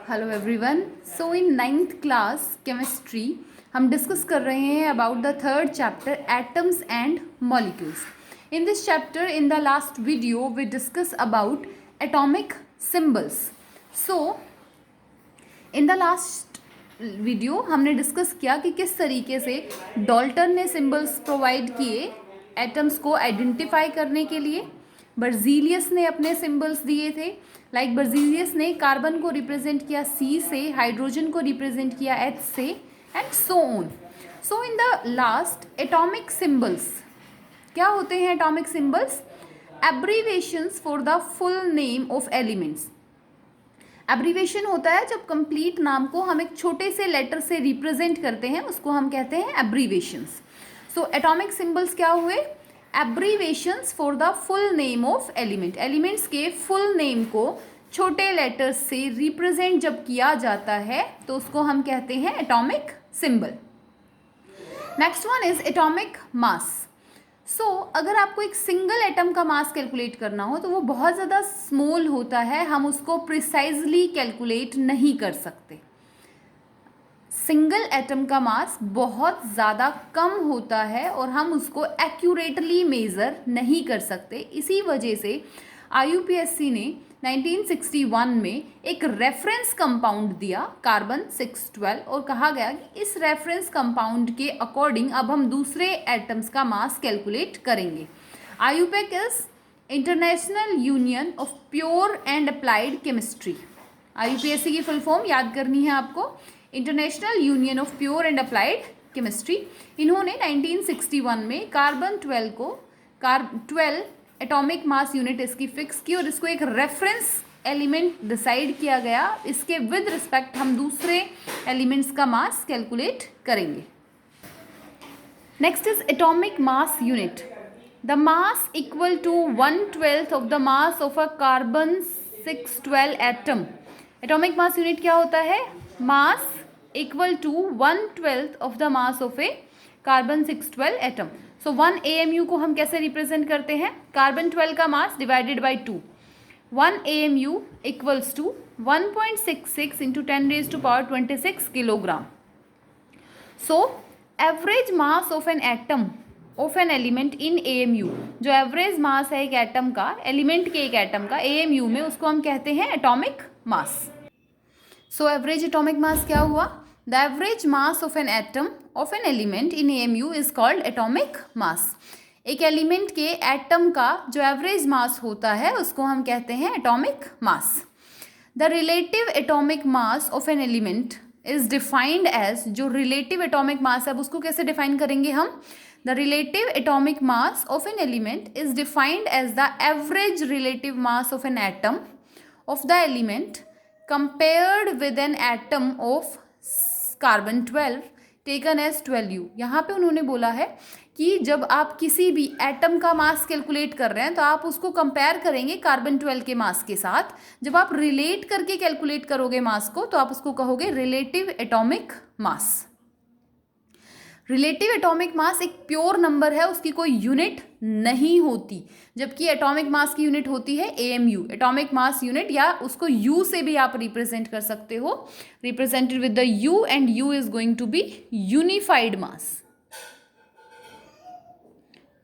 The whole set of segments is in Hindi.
Hello everyone. So in 9th class chemistry हम डिस्कस कर रहे हैं about the third chapter atoms and molecules. In this chapter in the last video we discuss about atomic symbols. So in the last video हमने डिस्कस किया कि किस तरीके से डाल्टन ने सिंबल्स प्रोवाइड किए एटम्स को आइडेंटिफाई करने के लिए। बर्जीलियस ने अपने सिंबल्स दिए थे। लाइक बर्जीलियस ने कार्बन को रिप्रेजेंट किया C से, हाइड्रोजन को रिप्रेजेंट किया H से, and so on. So in the last atomic symbols क्या होते हैं? Atomic symbols abbreviations for the full name of elements. Abbreviation होता है जब कंप्लीट नाम को हम एक छोटे से लेटर से रिप्रेजेंट करते हैं, उसको हम कहते हैं एब्रीवेशंस। सो एटॉमिक सिंबल्स क्या हुए? Abbreviations for the full name of element. Elements के फुल नेम को छोटे लेटर्स से रिप्रेजेंट जब किया जाता है तो उसको हम कहते हैं atomic symbol. Next one is atomic mass. So अगर आपको एक सिंगल एटम का मास कैलकुलेट करना हो तो वो बहुत ज़्यादा स्मॉल होता है, हम उसको प्रिसाइजली कैलकुलेट नहीं कर सकते। सिंगल एटम का मास बहुत ज़्यादा कम होता है और हम उसको एक्यूरेटली मेज़र नहीं कर सकते। इसी वजह से IUPAC ने 1961 में एक रेफरेंस कंपाउंड दिया कार्बन 612 और कहा गया कि इस रेफरेंस कंपाउंड के अकॉर्डिंग अब हम दूसरे एटम्स का मास कैलकुलेट करेंगे। IUPAC is international union of pure and applied chemistry. IUPAC की फुल फॉर्म याद करनी है आपको, international union of pure and applied chemistry. इन्होंने 1961 में कार्बन 12 को 12 एटॉमिक मास यूनिट इसकी फिक्स की और इसको एक रेफरेंस एलिमेंट डिसाइड किया गया। इसके विद रिस्पेक्ट हम दूसरे एलिमेंट्स का मास कैलकुलेट करेंगे। Next is atomic mass unit. The mass equal to 1/12 of the mass of a carbon 612 atom. Atomic mass unit क्या होता है? Mass equal to 1/12 of the mass of a carbon 612 atom. So 1 AMU को हम कैसे रिप्रेजेंट करते हैं? कार्बन 12 का mass divided by 2। 1 AMU equals to 1.66 into 10⁻26 kilogram. So average mass of an atom of an element in AMU, जो एवरेज मास है एक एटम का, एलिमेंट के एक एटम का AMU में, उसको हम कहते हैं atomic mass. So average atomic mass क्या हुआ? The average mass of an atom of an element in AMU is called atomic mass. एक एलिमेंट के एटम का जो एवरेज मास होता है उसको हम कहते हैं atomic mass. The relative atomic mass of an element is defined as, जो रिलेटिव एटॉमिक मास है अब उसको कैसे डिफाइन करेंगे हम? The relative atomic mass of an element is defined as the average relative mass of an atom of the element compared with an atom of carbon 12 taken as 12U। यहाँ पे उन्होंने बोला है कि जब आप किसी भी एटम का मास कैलकुलेट कर रहे हैं तो आप उसको कंपेयर करेंगे कार्बन 12 के मास के साथ। जब आप रिलेट करके कैलकुलेट करोगे मास को तो आप उसको कहोगे रिलेटिव एटॉमिक मास। रिलेटिव एटॉमिक मास एक प्योर नंबर है, उसकी कोई यूनिट नहीं होती, जबकि एटॉमिक मास की यूनिट होती है AMU, एटॉमिक मास यूनिट, या उसको U से भी आप रिप्रेजेंट कर सकते हो, represented with the U, and U is going to be unified mass.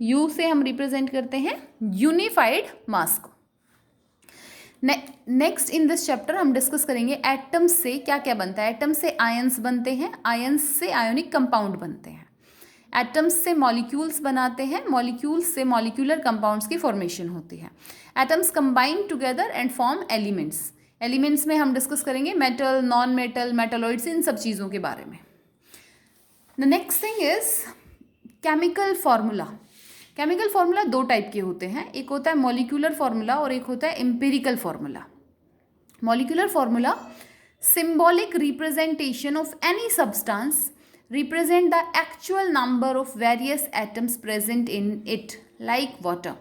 U से हम रिप्रेजेंट करते हैं यूनिफाइड मास को। नेक्स्ट इन दिस चैप्टर हम डिस्कस करेंगे एटम्स से क्या क्या बनता है। एटम्स से आयंस बनते हैं, आयंस से आयोनिक कंपाउंड बनते हैं, एटम्स से मॉलिक्यूल्स बनाते हैं, मॉलिक्यूल्स से मॉलिक्यूलर कंपाउंड्स की फॉर्मेशन होती है। Atoms combine together and form elements. Elements में हम डिस्कस करेंगे मेटल, नॉन मेटल, मेटालॉइड्स, इन सब चीज़ों के बारे में। The next thing is chemical formula. Chemical formula दो टाइप के होते हैं, एक होता है मॉलिक्यूलर फार्मूला और एक होता है empirical formula. Molecular formula symbolic representation of any substance represent the actual number of various atoms present in it like water.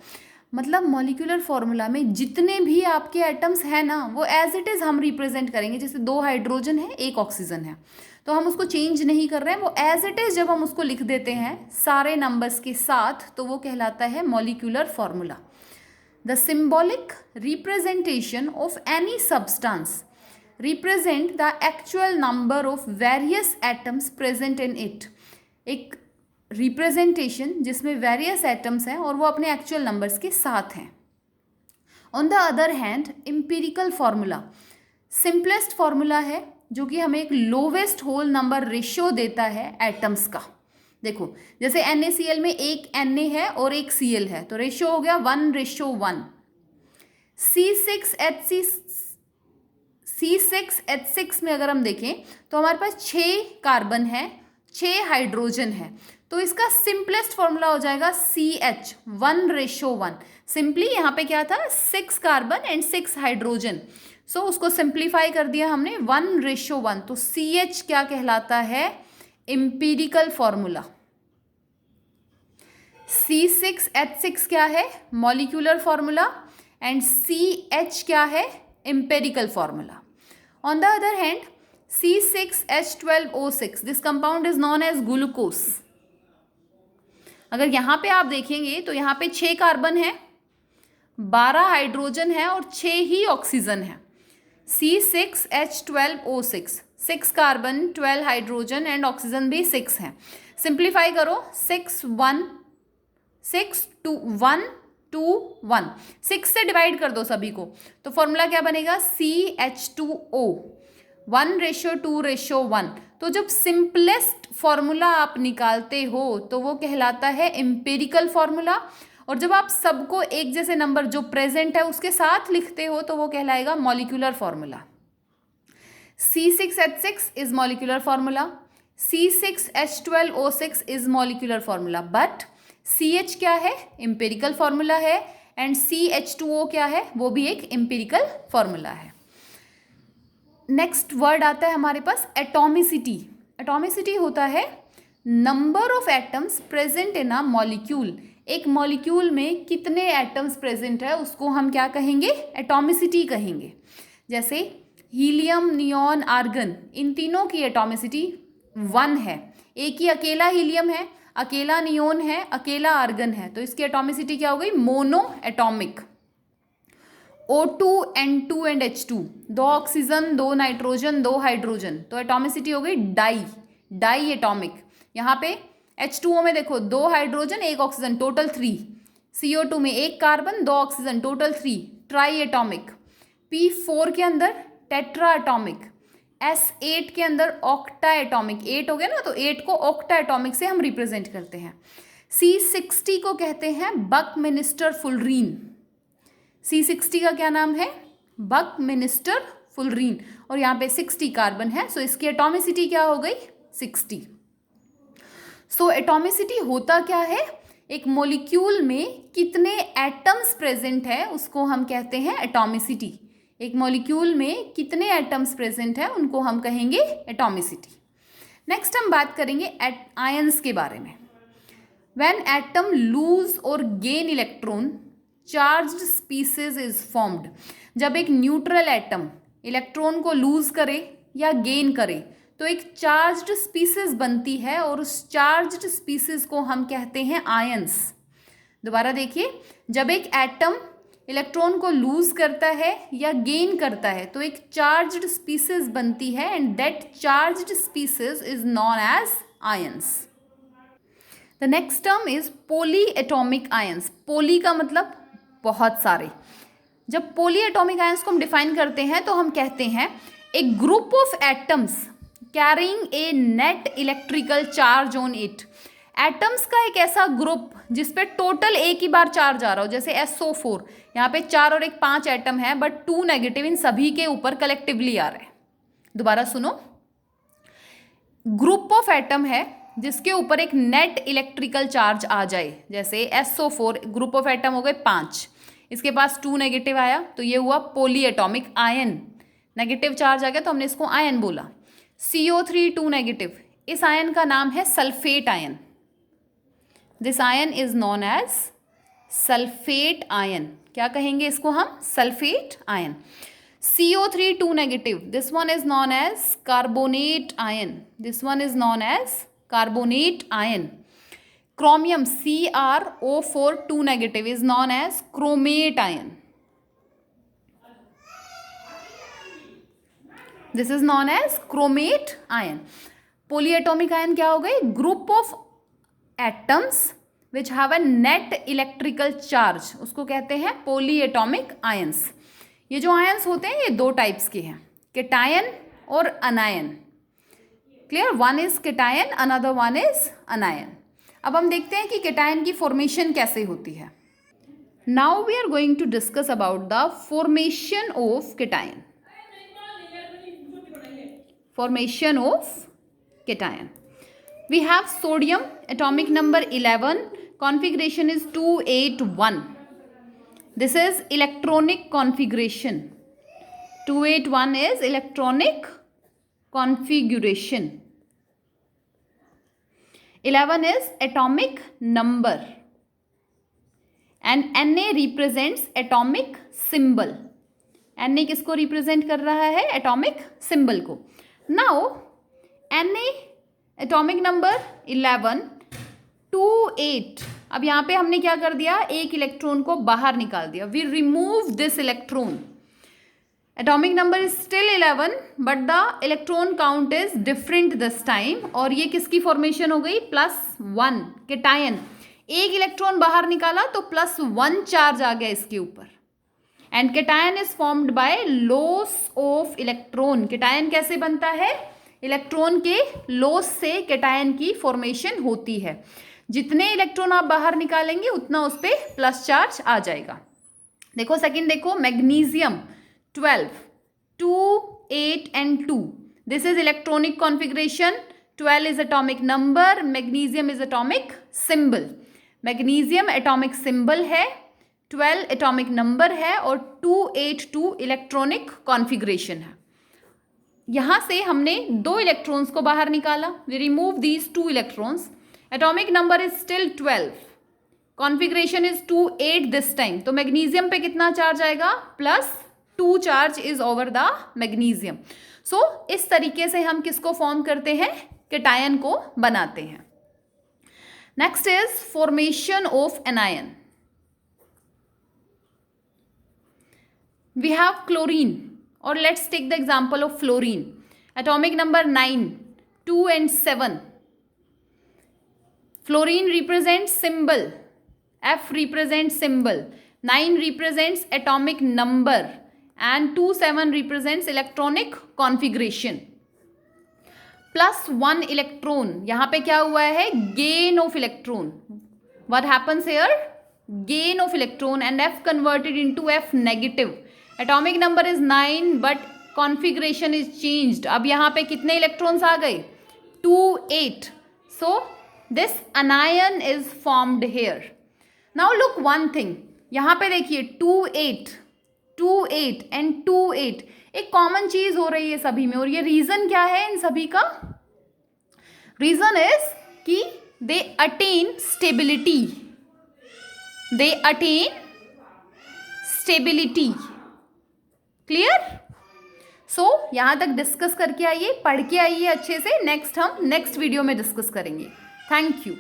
मतलब मॉलिक्यूलर फार्मूला में जितने भी आपके एटम्स हैं ना वो एज इट इज़ हम रिप्रेजेंट करेंगे। जैसे 2 हाइड्रोजन है, 1 ऑक्सीजन है, तो हम उसको चेंज नहीं कर रहे हैं, वो एज इट इज़ जब हम उसको लिख देते हैं सारे नंबर्स के साथ तो वो कहलाता है molecular formula. The symbolic representation of any substance represent the actual number of various atoms present in it. एक रिप्रेजेंटेशन जिसमें वेरियस एटम्स हैं और वो अपने एक्चुअल नंबर्स के साथ हैं. On the other hand empirical formula simplest formula है जो कि हमें एक लोवेस्ट होल नंबर रेशियो देता है एटम्स का. देखो जैसे NaCl में एक Na है और एक Cl है तो रेशियो हो गया 1:1. C6H6 में अगर हम देखें तो हमारे पास 6 कार्बन है, 6 हाइड्रोजन है, तो इसका सिंपलेस्ट फॉर्मूला हो जाएगा CH 1:1. सिंपली यहाँ पे क्या था 6 कार्बन एंड 6 हाइड्रोजन, सो उसको सिंप्लीफाई कर दिया हमने 1:1. तो CH क्या कहलाता है एम्पिरिकल फॉर्मूला. C6H6 क्या है मॉलिक्यूलर फॉर्मूला एंड CH क्या है empirical formula. On the other hand C6H12O6 this compound is known as glucose. अगर यहाँ पे आप देखेंगे तो यहाँ पे 6 कार्बन है, 12 हाइड्रोजन है और 6 ही ऑक्सीजन है. C6H12O6 6 carbon 12 hydrogen and oxygen भी 6 है. सिंप्लीफाई करो 6 2 1 6 से डिवाइड कर दो सभी को तो फॉर्मूला क्या बनेगा CH2O 1:2:1. तो जब सिंपलेस्ट फॉर्मूला आप निकालते हो तो वो कहलाता है एम्पिरिकल फॉर्मूला, और जब आप सबको एक जैसे नंबर जो प्रेजेंट है उसके साथ लिखते हो तो वो कहलाएगा molecular formula. C6H6 is molecular formula, C6H12O6 is molecular formula, but CH क्या है एम्पिरिकल फॉर्मूला है एंड CH2O क्या है वो भी एक एम्पिरिकल फॉर्मूला है. नेक्स्ट वर्ड आता है हमारे पास एटॉमिसिटी. एटॉमिसिटी होता है number of atoms present in a molecule. एक मॉलिक्यूल में कितने एटम्स प्रेजेंट है उसको हम क्या कहेंगे एटॉमिसिटी कहेंगे. जैसे हीलियम, नियॉन, आर्गन, इन तीनों की एटॉमिसिटी 1 है. एक ही अकेला हीलियम है, अकेला नियोन है, अकेला आर्गन है, तो इसकी एटॉमिसिटी क्या हो गई mono atomic. O2 N2 and H2 2 oxygen, 2 nitrogen, 2 hydrogen, तो एटॉमिसिटी हो गई डाई एटॉमिक. यहाँ पे H2O में देखो 2 हाइड्रोजन 1 ऑक्सीजन टोटल 3. CO2 में 1 carbon 2 oxygen total 3 try atomic. P4 के अंदर टेट्रा एटॉमिक. S8 के अंदर ऑक्टा एटॉमिक. 8 हो गया ना, तो 8 को ऑक्टा एटॉमिक से हम रिप्रेजेंट करते हैं. C60 को कहते हैं बकमिनिस्टर फुलरीन. C60 का क्या नाम है बकमिनिस्टर फुलरीन, और यहाँ पे 60 कार्बन है, सो इसकी एटॉमिसिटी क्या हो गई 60. सो एटॉमिसिटी होता क्या है एक मॉलिक्यूल में कितने एटम्स प्रेजेंट है उसको हम कहते हैं एटॉमिसिटी. एक मॉलिक्यूल में कितने एटम्स प्रेजेंट है उनको हम कहेंगे एटॉमिसिटी. नेक्स्ट हम बात करेंगे आयंस के बारे में. व्हेन एटम लूज और gain electron charged species is formed. जब एक न्यूट्रल एटम इलेक्ट्रॉन को लूज करे या गेन करे तो एक चार्ज्ड स्पीसीज बनती है और उस चार्ज्ड स्पीसीज को हम कहते हैं आयंस. दोबारा देखिए, जब एक एटम इलेक्ट्रॉन को लूज करता है या गेन करता है तो एक चार्ज्ड स्पीसीज बनती है and that charged species is known as ions. The next term is poly atomic ions. Poly का मतलब बहुत सारे. जब पॉली एटॉमिक आयंस को हम डिफाइन करते हैं तो हम कहते हैं a group of atoms carrying a net electrical charge on it. Atoms का एक ऐसा ग्रुप जिस पे टोटल एक ही बार चार्ज आ रहा हो, जैसे SO4 यहाँ पे 4 और 1 5 एटम है बट 2 नेगेटिव इन सभी के ऊपर कलेक्टिवली आ रहे हैं. दोबारा सुनो, ग्रुप ऑफ एटम है जिसके ऊपर एक नेट इलेक्ट्रिकल चार्ज आ जाए, जैसे SO4 ग्रुप ऑफ एटम हो गए 5, इसके पास 2 नेगेटिव आया तो ये हुआ polyatomic ion. Negative charge आ गया तो हमने इसको आयन बोला. CO3 2 नेगेटिव, इस आयन का नाम है sulphate ion. This ion is known as sulphate ion. क्या कहेंगे इसको हम sulphate ion. CO3 2 negative, this one is known as carbonate ion. This one is known as carbonate ion. Chromium CrO4 2 negative is known as chromate ion. This is known as chromate ion. Polyatomic ion क्या हो गए? Group of atoms which have a net electrical charge, उसको कहते हैं पॉलीएटॉमिक आयंस. ये जो आयंस होते हैं ये दो टाइप्स के हैं, केटायन और अनायन. Clear? One is cation, another one is अनायन. अब हम देखते हैं कि केटायन की फॉर्मेशन कैसे होती है. Now we are going to discuss about the formation of cation. Formation of cation. We have sodium, atomic number 11, configuration is 281. This is electronic configuration. 281 is electronic configuration. 11 is atomic number and Na represents atomic symbol. Na किसको represent कर रहा है? atomic symbol को. Now Na atomic number 11, 28. अब यहाँ पे हमने क्या कर दिया? एक इलेक्ट्रॉन को बाहर निकाल दिया. We remove this electron. Atomic number is still 11 but the electron count is different this time. और ये किसकी फॉर्मेशन हो गई? +1 केटायन. एक इलेक्ट्रॉन बाहर निकाला तो +1 चार्ज आ गया इसके ऊपर. And cation is formed by loss of electron. Cation कैसे बनता है? इलेक्ट्रॉन के लॉस से केटायन की फॉर्मेशन होती है. जितने इलेक्ट्रॉन आप बाहर निकालेंगे उतना उस पर प्लस चार्ज आ जाएगा. देखो सेकंड, देखो magnesium 12, 2, 8 and 2. This is electronic configuration. 12 is atomic number, magnesium is atomic symbol. Magnesium atomic symbol है, 12 एटॉमिक नंबर है और 282 इलेक्ट्रॉनिक कॉन्फ़िगरेशन है. यहाँ से हमने दो इलेक्ट्रॉन्स को बाहर निकाला. We remove these 2 electrons. Atomic number is still 12, configuration is 28 this time. तो मैग्नीशियम पे कितना चार्ज आएगा? +2 charge is over the magnesium. So इस तरीके से हम किसको फॉर्म करते हैं? केटायन को बनाते हैं. Next is formation of anion. We have chlorine, or let's take the example of fluorine. Atomic number 9, 2 and 7. Fluorine represents symbol. F represents symbol. 9 represents atomic number and 27 represents electronic configuration. +1 electron. यहाँ पे क्या हुआ है? Gain of electron. What happens here? Gain of electron and F converted into F negative. Atomic number is 9 but configuration is changed. अब यहाँ पे कितने इलेक्ट्रॉन्स आ गए? 28. So this anion is formed here. Now look one thing, यहाँ पे देखिए 28, 28 एंड 28. एक कॉमन चीज हो रही है सभी में. और ये रीजन क्या है इन सभी का? रीजन इज कि they attain stability. They attain stability. Clear? So यहाँ तक डिस्कस करके आइए, पढ़ के आइए अच्छे से. नेक्स्ट हम नेक्स्ट वीडियो में डिस्कस करेंगे. Thank you.